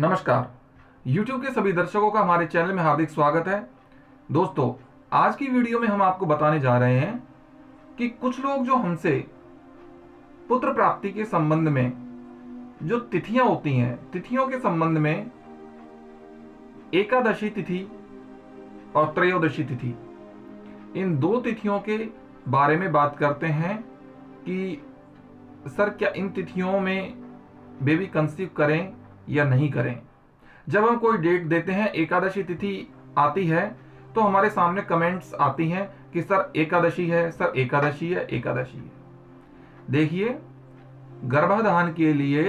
नमस्कार। YouTube के सभी दर्शकों का हमारे चैनल में हार्दिक स्वागत है। दोस्तों, आज की वीडियो में हम आपको बताने जा रहे हैं कि कुछ लोग जो हमसे पुत्र प्राप्ति के संबंध में जो तिथियां होती हैं, तिथियों के संबंध में एकादशी तिथि और त्रयोदशी तिथि, इन दो तिथियों के बारे में बात करते हैं कि सर क्या इन तिथियों में बेबी कंसीव करें या नहीं करें। जब हम कोई डेट देते हैं, एकादशी तिथि आती है तो हमारे सामने कमेंट्स आती हैं कि सर एकादशी है, सर एकादशी है, एकादशी है। देखिए, गर्भाधान के लिए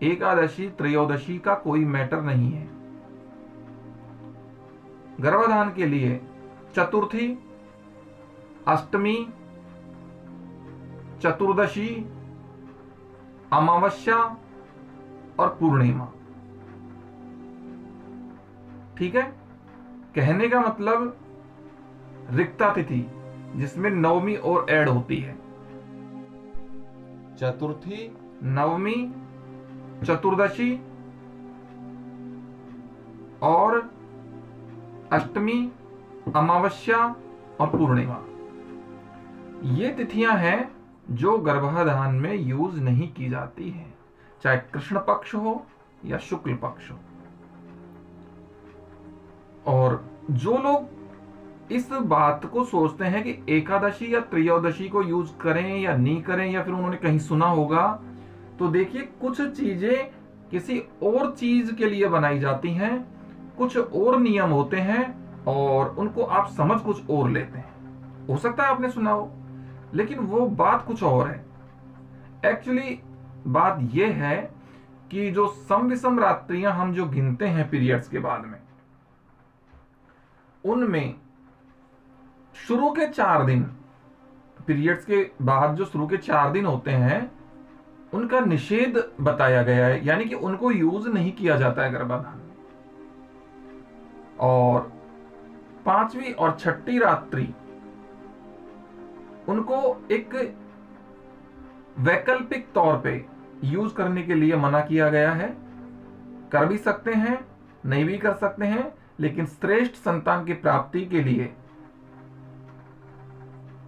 एकादशी त्रयोदशी का कोई मैटर नहीं है। गर्भाधान के लिए चतुर्थी, अष्टमी, चतुर्दशी, अमावस्या और पूर्णिमा, ठीक है। कहने का मतलब रिक्ता तिथि जिसमें नवमी और ऐड होती है। चतुर्थी, नवमी, चतुर्दशी और अष्टमी, अमावस्या और पूर्णिमा, ये तिथियां हैं जो गर्भाधान में यूज नहीं की जाती हैं, चाहे कृष्ण पक्ष हो या शुक्ल पक्ष हो। और जो लोग इस बात को सोचते हैं कि एकादशी या त्रयोदशी को यूज करें या नहीं करें, या फिर उन्होंने कहीं सुना होगा, तो देखिए, कुछ चीजें किसी और चीज के लिए बनाई जाती हैं, कुछ और नियम होते हैं और उनको आप समझ कुछ और लेते हैं। हो सकता है आपने सुना हो, लेकिन वो बात कुछ और है। एक्चुअली बात यह है कि जो सम विषम रात्रियां हम जो गिनते हैं पीरियड्स के बाद में, उनमें शुरू के 4 दिन, पीरियड्स के बाद जो शुरू के 4 दिन होते हैं, उनका निषेध बताया गया है, यानी कि उनको यूज नहीं किया जाता है गर्भाधान में। और 5वीं और 6ठी रात्रि, उनको एक वैकल्पिक तौर पे यूज करने के लिए मना किया गया है। कर भी सकते हैं, नहीं भी कर सकते हैं, लेकिन श्रेष्ठ संतान की प्राप्ति के लिए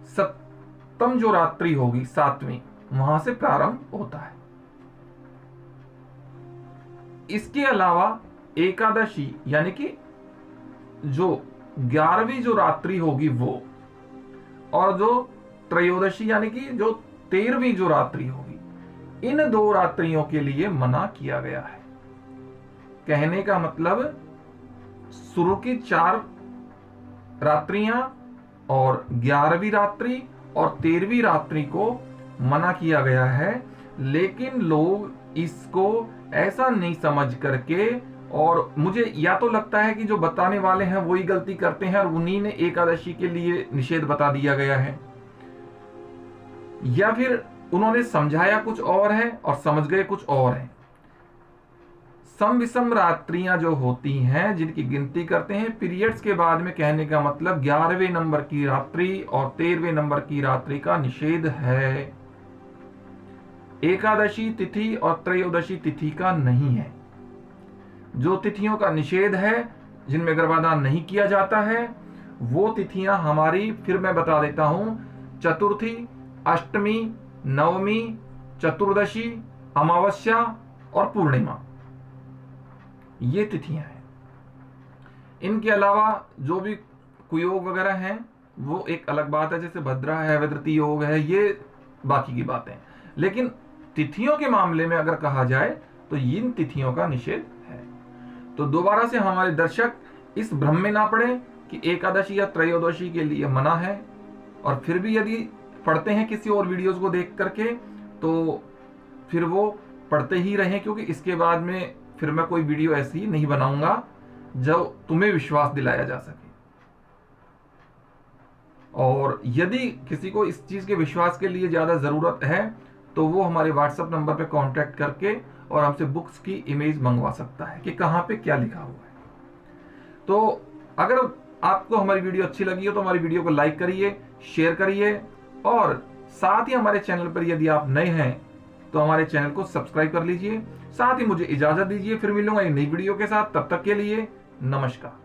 7वीं जो रात्रि होगी, 7वीं, वहां से प्रारंभ होता है। इसके अलावा एकादशी यानी कि जो 11वीं जो रात्रि होगी वो, और जो त्रयोदशी यानी कि जो 13वीं जो रात्रि होगी, इन 2 रात्रियों के लिए मना किया गया है। कहने का मतलब शुरू की 4 रात्रियां और 11वीं रात्रि और 13वीं रात्रि को मना किया गया है। लेकिन लोग इसको ऐसा नहीं समझ करके, और मुझे या तो लगता है कि जो बताने वाले हैं वही गलती करते हैं और उन्हीं ने एकादशी के लिए निषेध बता दिया गया है, या फिर उन्होंने समझाया कुछ और है और समझ गए कुछ और है। सम विषम रात्रियां जो होती हैं, जिनकी गिनती करते हैं पीरियड्स के बाद में, कहने का मतलब 11वें नंबर की रात्रि और 13वें नंबर की रात्रि का निषेध है। एकादशी तिथि और त्रयोदशी तिथि का नहीं है। जो तिथियों का निषेध है, जिनमें गर्भाधान नहीं किया जाता है, वो तिथियां हमारी, फिर मैं बता देता हूं, चतुर्थी, अष्टमी, नवमी, चतुर्दशी, अमावस्या और पूर्णिमा, ये तिथियां हैं। इनके अलावा जो भी कुयोग वगैरह हैं वो एक अलग बात है, जैसे भद्रा है, वैदृति योग है, ये बाकी की बातें। लेकिन तिथियों के मामले में अगर कहा जाए तो इन तिथियों का निषेध है। तो दोबारा से हमारे दर्शक इस भ्रम में ना पड़े कि एकादशी या त्रयोदशी के लिए मना है, और फिर भी यदि पढ़ते हैं किसी और वीडियोस को देख करके, तो फिर वो पढ़ते ही रहें, क्योंकि इसके बाद में फिर मैं कोई वीडियो ऐसी नहीं बनाऊंगा जो तुम्हें विश्वास दिलाया जा सके। और यदि किसी को इस चीज के विश्वास के लिए ज्यादा जरूरत है, तो वो हमारे व्हाट्सएप नंबर पे कांटेक्ट करके और हमसे बुक्स की इमेज मंगवा सकता है कि कहां पे क्या लिखा हुआ है। तो अगर आपको हमारी वीडियो अच्छी लगी हो तो हमारी वीडियो को लाइक करिए, शेयर करिए, और साथ ही हमारे चैनल पर यदि आप नए हैं तो हमारे चैनल को सब्सक्राइब कर लीजिए। साथ ही मुझे इजाजत दीजिए, फिर मिलूंगा एक नई वीडियो के साथ। तब तक के लिए नमस्कार।